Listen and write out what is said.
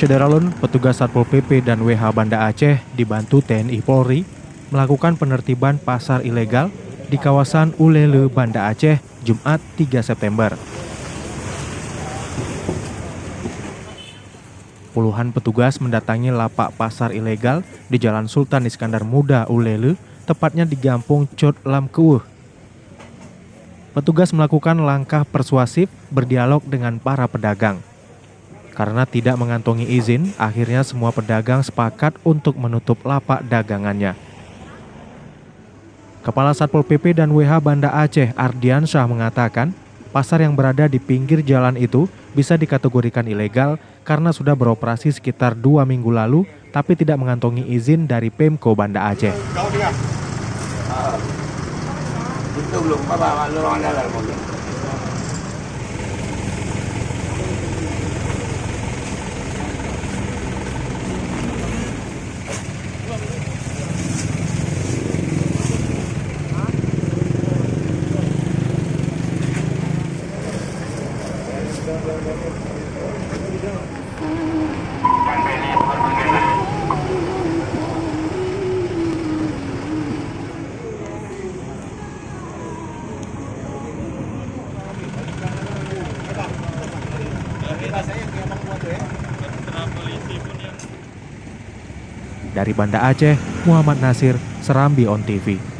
Syederalun, petugas Satpol PP dan WH Banda Aceh dibantu TNI Polri melakukan penertiban pasar ilegal di kawasan Ulele, Banda Aceh, Jumat 3 September. Puluhan petugas mendatangi lapak pasar ilegal di Jalan Sultan Iskandar Muda, Ulele, tepatnya di Gampung Cot Lam Keueuh. Petugas melakukan langkah persuasif berdialog dengan para pedagang. Karena tidak mengantongi izin, akhirnya semua pedagang sepakat untuk menutup lapak dagangannya. Kepala Satpol PP dan WH Banda Aceh, Ardiansyah, mengatakan pasar yang berada di pinggir jalan itu bisa dikategorikan ilegal karena sudah beroperasi sekitar 2 minggu lalu tapi tidak mengantongi izin dari Pemko Banda Aceh. Itu belum apa lorong dalam mobil. Dari Banda Aceh, Muhammad Nasir, Serambi On TV.